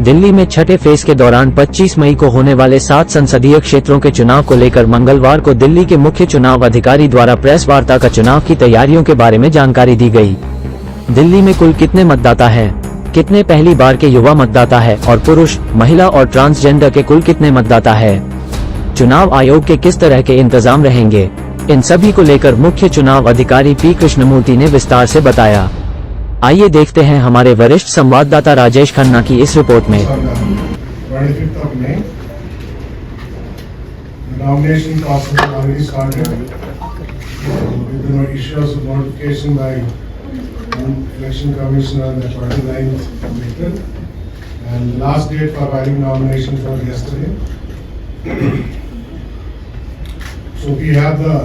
दिल्ली में छठे फेज के दौरान 25 मई को होने वाले 7 संसदीय क्षेत्रों के चुनाव को लेकर मंगलवार को दिल्ली के मुख्य चुनाव अधिकारी द्वारा प्रेस वार्ता का चुनाव की तैयारियों के बारे में जानकारी दी गई। दिल्ली में कुल कितने मतदाता हैं, कितने पहली बार के युवा मतदाता है और पुरुष, महिला और ट्रांसजेंडर के कुल कितने मतदाता है, चुनाव आयोग के किस तरह के इंतजाम रहेंगे, इन सभी को लेकर मुख्य चुनाव अधिकारी पी कृष्णमूर्ति ने विस्तार से बताया। आइए देखते हैं हमारे वरिष्ठ संवाददाता राजेश खन्ना की इस रिपोर्ट में। So we have the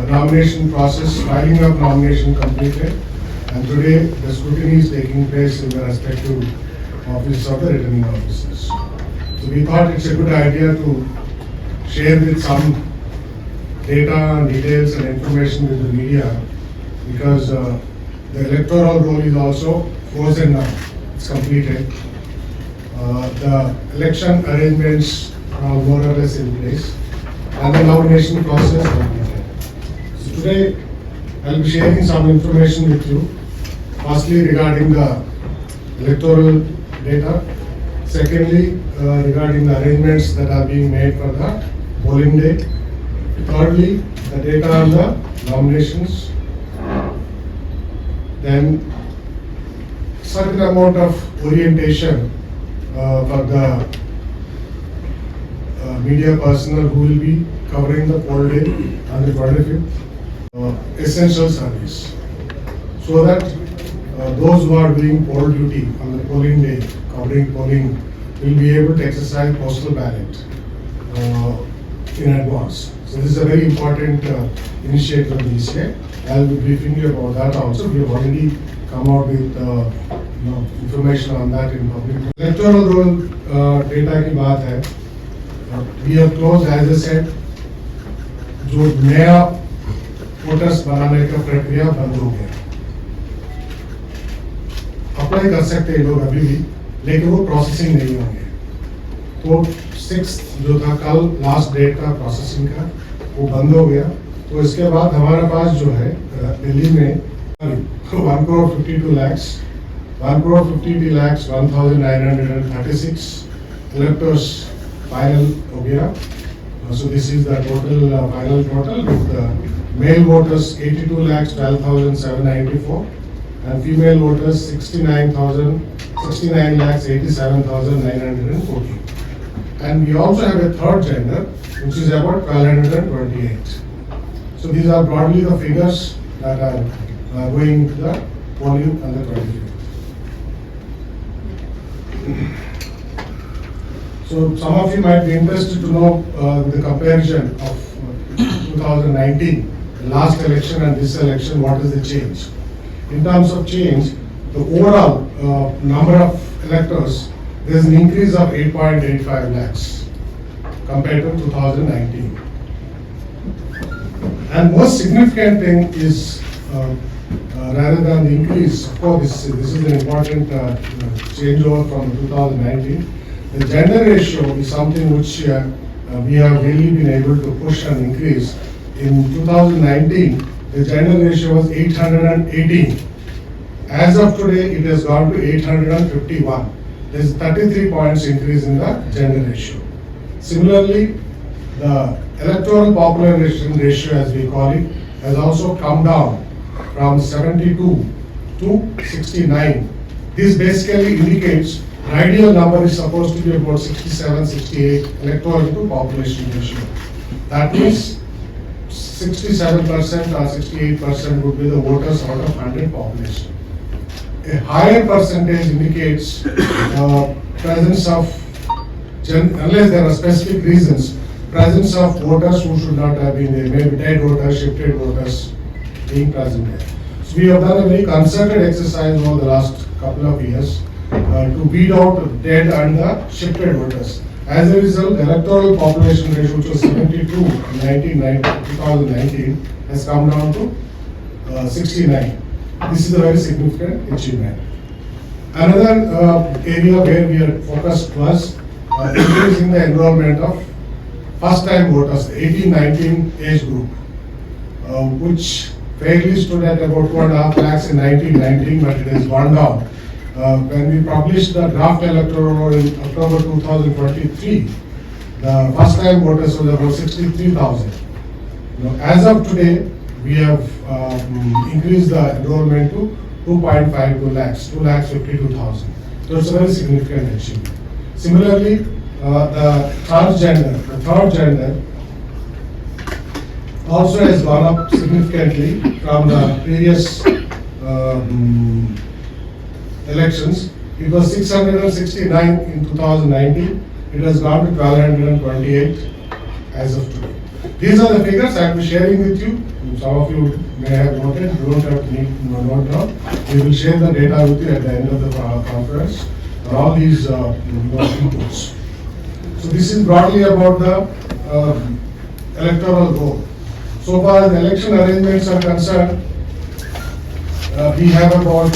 nomination process, filing of nomination completed, and today the scrutiny is taking place in the respective offices of the returning officers. So we thought it's a good idea to share with some data and details and information with the media, because the electoral roll is also frozen now, it's completed. The election arrangements are more or less in place, and the nomination process completed. So today I will be sharing some information with you. Firstly, regarding the electoral data. Secondly, regarding the arrangements that are being made for the polling day. Thirdly, the data on the nominations. Then certain amount of orientation for the media personnel who will be covering the poll day on the 25th, essential service, so that those who are doing poll duty on the polling day, covering polling, will be able to exercise postal ballot in advance. So this is a very important initiative of the ECA. I will be briefing you about that also. We have already come out with information on that in public. Electoral roll data की बात है. We have closed, as I said, जो नया voters बनाने का प्रक्रिया बंद हो गया। अप्लाई कर सकते हैं लोग अभी भी, लेकिन वो प्रोसेसिंग नहीं होंगे। तो 6 जो था कल लास्ट डेट का प्रोसेसिंग का, वो बंद हो गया। तो इसके बाद हमारे पास जो है दिल्ली में 1,52 lakhs 1,52,01,936 electors final हो गया। So this is the total final total, with male voters 82,12,794 and female voters 69,87,940. And we also have a third gender, which is about 1,228. So these are broadly the figures that are going to the polling on the 25th. So some of you might be interested to know the comparison of 2019, the last election and this election, what is the change. In terms of change, the overall number of electors, there is an increase of 8.85 lakhs compared to 2019. And most significant thing is, rather than the increase, of course this is an important changeover from 2019. The gender ratio is something which we have really been able to push and increase. In 2019, the gender ratio was 818. As of today, it has gone to 851. There is 33 points increase in the gender ratio. Similarly, the electoral population ratio, as we call it, has also come down from 72 to 69. This basically indicates the ideal number is supposed to be about 67, 68 electoral to population ratio. That means 67% or 68% would be the voters out of 100 population. A higher percentage indicates presence of, unless there are specific reasons, presence of voters who should not have been there, maybe dead voters, shifted voters being present there. So we have done a very concerted exercise over the last couple of years to weed out the dead and the shifted voters. As a result, the electoral population ratio, which was 72 in 2019, has come down to 69. This is a very significant achievement. Another area where we are focused was increasing the enrollment of first-time voters, the 18-19 age group, which fairly stood at about 2.5 lakhs in 1919, but it has gone down. When we published the draft electoral roll in October 2023, the first-time voters was about 63,000. As of today, we have increased the enrollment to 2.52 lakhs, 2,52,000. So it's a very significant achievement. Similarly, the third gender also has gone up significantly from the previous elections. It was 669 in 2019. It has gone to 1,228 as of today. These are the figures I will be sharing with you. Some of you may have noted, you don't have to note down. We will share the data with you at the end of the conference. All these inputs. So this is broadly about the electoral roll. So far as the election arrangements are concerned, we have about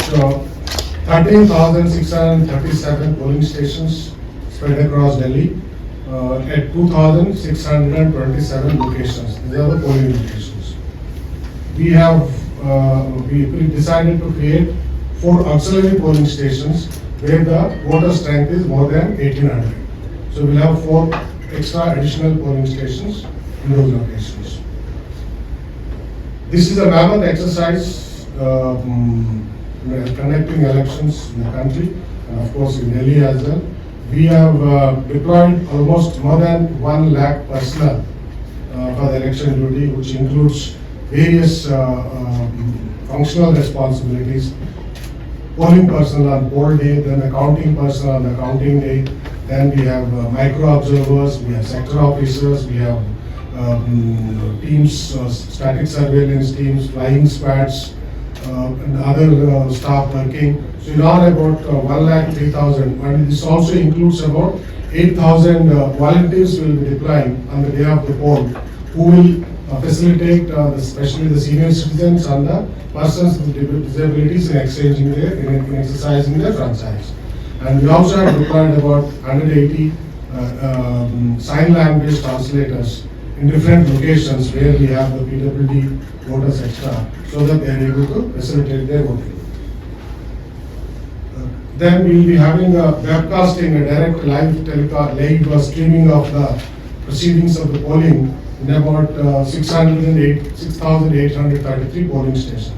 13,637 polling stations spread across Delhi at 2,627 locations. These are the polling locations. We have we decided to create 4 auxiliary polling stations where the voter strength is more than 1,800. So we'll have 4 extra additional polling stations in those locations. This is a mammoth exercise conducting elections in the country and of course in Delhi as well. We have deployed almost more than 1 lakh personnel for the election duty, which includes various functional responsibilities. Polling personnel on poll day, then accounting personnel on accounting day, then we have micro observers, we have sector officers, we have teams, static surveillance teams, flying squads, and other staff working. So in all about 1,03,000, and this also includes about 8,000 volunteers will be deploying on the day of the poll, who will facilitate especially the senior citizens and the persons with disabilities in exchanging in exercising their franchise. And we also have deployed about 180 sign language translators in different locations where we have the PWD voters extra, so that they are able to facilitate their voting. Then we will be having a webcasting, a direct live streaming of the proceedings of the polling in about 6,833 polling stations.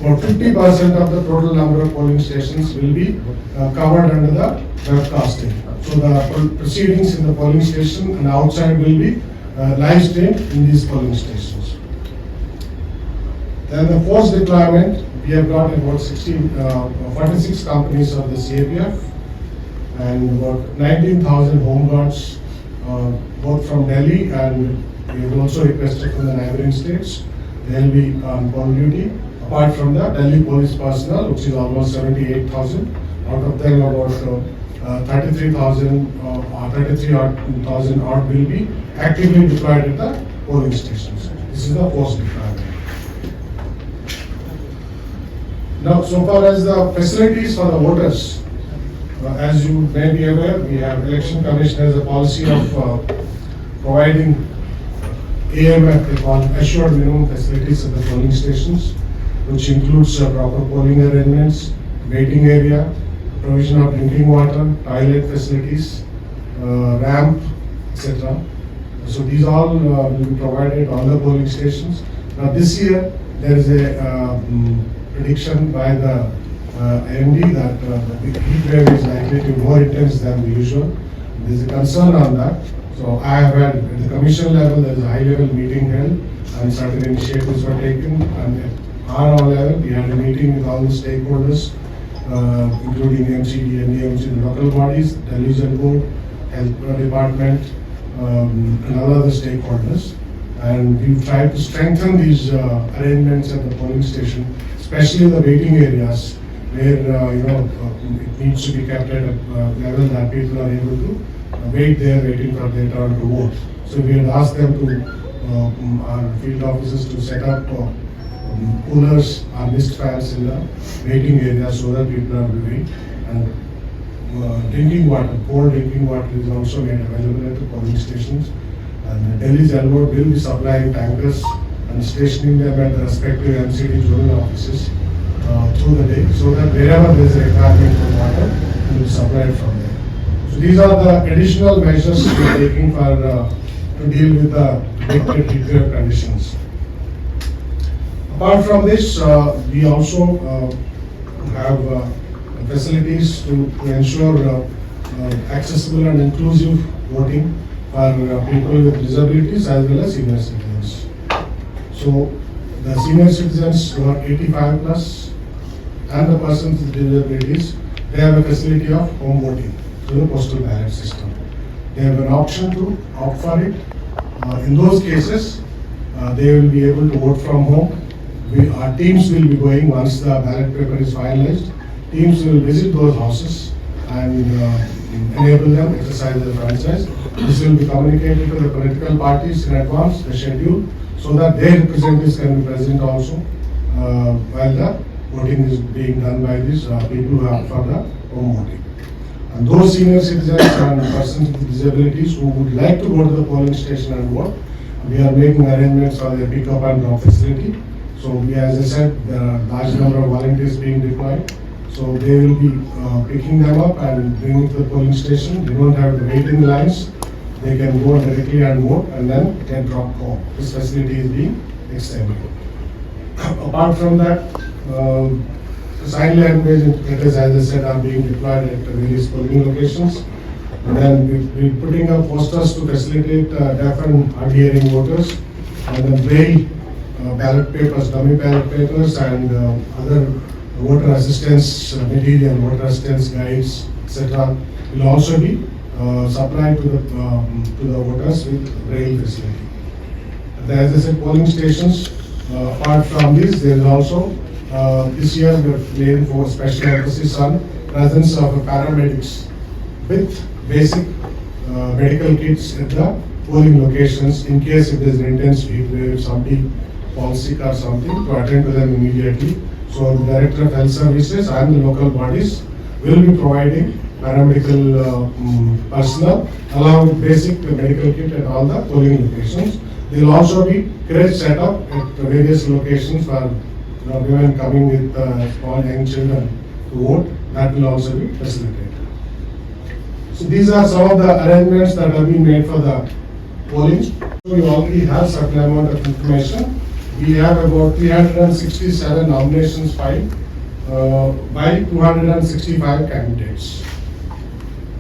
About 50% of the total number of polling stations will be covered under the webcasting. So the proceedings in the polling station and outside will be live streamed in these polling stations. Then the force deployment, we have got about 46 companies of the CAPF and about 19,000 home guards, both from Delhi, and we have also requested from the neighboring states. They will be on poll duty, apart from the Delhi police personnel, which is almost 78,000. Out of them, about 33,000 odd will be actively deployed at the polling stations. This is the force deployment. Now, so far as the facilities for the voters, as you may be aware, we have Election Commission has a policy of providing AMF, they call assured minimum facilities at the polling stations, which includes proper polling arrangements, waiting area, provision of drinking water, toilet facilities, ramp, etc. So these all will be provided on the polling stations. Now this year there is a prediction by the IMD that the heat wave is likely to be more intense than the usual. There is a concern on that. So I have had at the commission level, there is a high level meeting held and certain initiatives were taken, and at our level we had a meeting with all the stakeholders, including MCD, NDMC, the local bodies, the Legion Board, Health Department, and all other stakeholders. And we've tried to strengthen these arrangements at the polling station, especially the waiting areas where it needs to be kept at a level that people are able to wait there, waiting for their turn to vote. So we had asked them to, our field officers, to set up coolers or mist fans in the waiting area so that people are to wait. and drinking water, cold drinking water is also made available at the polling stations. And Delhi's Elbow will be supplying tankers and stationing them at the respective MCD zonal offices through the day, so that wherever there is a requirement for water, it will be supplied from there. So these are the additional measures we are taking for to deal with the heat wave conditions. Apart from this, we also have facilities to ensure accessible and inclusive voting for people with disabilities as well as senior citizens. So the senior citizens who are 85 plus and the persons with disabilities, they have a facility of home voting through the postal ballot system. They have an option to opt for it. In those cases, they will be able to vote from home. Our teams will be going once the ballot paper is finalized. Teams will visit those houses and enable them to exercise their franchise. This will be communicated to the political parties in advance, the schedule, so that their representatives can be present also while the voting is being done by these people who are for the home voting. And those senior citizens and persons with disabilities who would like to go to the polling station and vote, we are making arrangements for their pick-up and drop facility. So we, as I said, there are a large number of volunteers being deployed. So they will be picking them up and bringing to the polling station. They don't have to wait in lines. They can go directly and vote and then get dropped home. This facility is being extended. Apart from that, sign language interpreters, as I said, are being deployed at various polling locations. And then we're putting up posters to facilitate deaf and hard-hearing voters, and then braille ballot papers, dummy ballot papers, and other voter assistance material, voter assistance guides, etc. will also be supplied to the voters with braille facility. And as I said, polling stations. Apart from this, there is also this year we are laying for special emphasis on presence of paramedics with basic medical kits at the polling locations in case if there is an intense heat wave, somebody falls sick or something, to attend to them immediately. So the Director of Health Services and the local bodies will be providing paramedical personnel along with basic medical kit at all the polling locations. There will also be crèche set up at various locations for women coming with small young children to vote. That will also be facilitated. So these are some of the arrangements that have been made for the polling. So we already have certain amount of information. We have about 367 nominations filed by 265 candidates.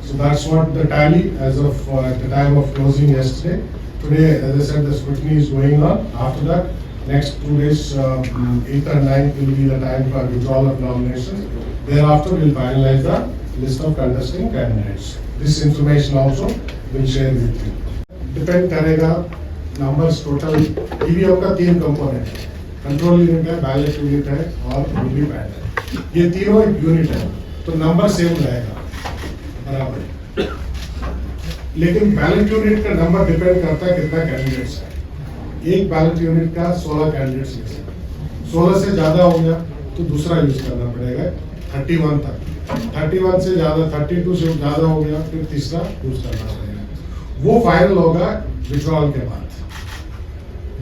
So that's what the tally as of at the time of closing yesterday. Today, as I said, the scrutiny is going on. After that, next 2 days, 8th and 9th will be the time for withdrawal of nominations. Thereafter, we will finalize the list of contesting candidates. This information also will share with you. Depend करेगा numbers total. EVM का 3 component है. Control unit है, ballot unit है और VVPAT है. ये तीनों एक unit है. तो number same रहेगा. बराबर. लेकिन बैलेट यूनिट का नंबर डिपेंड करता है कितना कैंडिडेट्स है। एक बैलेट यूनिट का 16 कैंडिडेट्स ले सकते हैं। 16 से ज्यादा हो गया तो दूसरा यूज करना पड़ेगा 31 तक। 31 से ज्यादा 32 से ज्यादा हो गया फिर तीसरा यूज करना पड़ेगा। वो फाइनल होगा विड्रॉल के बाद।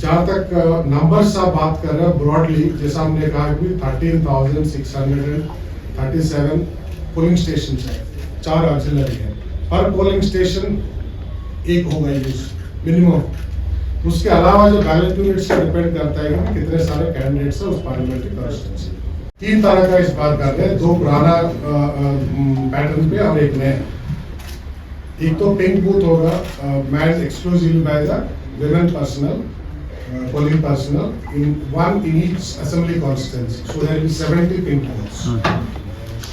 जहां तक नंबर्स आप बात कर रहे हो ब्रॉडली, जैसा हमने कहा कि 13,637 पोलिंग स्टेशन है, 4 ऑक्सिलरी है। हर पोलिंग स्टेशन एक होगा यूज मिनिमम। उसके अलावा जो बैलेट यूनिट्स पर डिपेंड करता है कि कितने सारे कैंडिडेट्स हैं उस पार्लियामेंट्री कॉन्स्टिट्यूंसी। 3 तरह का इस बार कर रहे हैं, 2 पुराना पैटर्न पे और एक नया। एक तो पिंक बूथ होगा manned exclusively by the women personnel, polling personnel, one in each assembly constituency. So there will be 70 pink booths.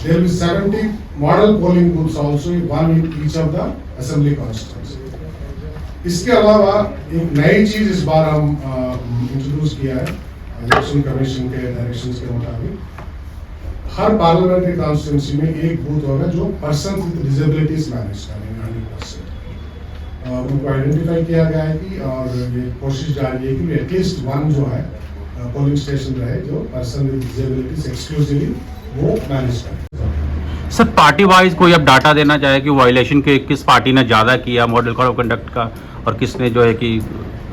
There will be 70 model polling booths also, one in each of the assembly constituency. इसके अलावा एक नई चीज इस बार हम introduce किया है election commission के डायरेक्शंस के मुताबिक। हर पार्लियामेंट्री कॉन्स्टिट्यूंसी में एक बूथ होगा जो पर्सन विद डिसेबिलिटीज मैनेज करेंगे 100%। उनको आइडेंटिफाई किया गया है कि और ये कोशिश जारी है कि एटलीस्ट वन जो है पोलिंग स्टेशन रहे जो पर्सन विद डिसेबिलिटीज एक्सक्लूसिवली वो मैनेज करें। सर पार्टी वाइज कोई अब डाटा देना चाहे कि वायलेशन के किस पार्टी ने ज़्यादा किया मॉडल कोड ऑफ कंडक्ट का और किसने जो है कि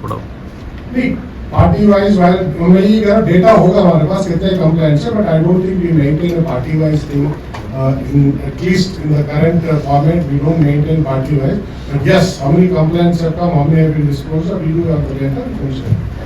थोड़ा नहीं, पार्टी वाइज मैं यही कह रहा हूँ, डेटा होगा हमारे पास कितने कंप्लेंट्स है, but I don't think we maintain a party wise thing in at least in the current format. We don't maintain party wise, but yes, how many complaints have come, how many have been disposed of, we do have the data, we can share.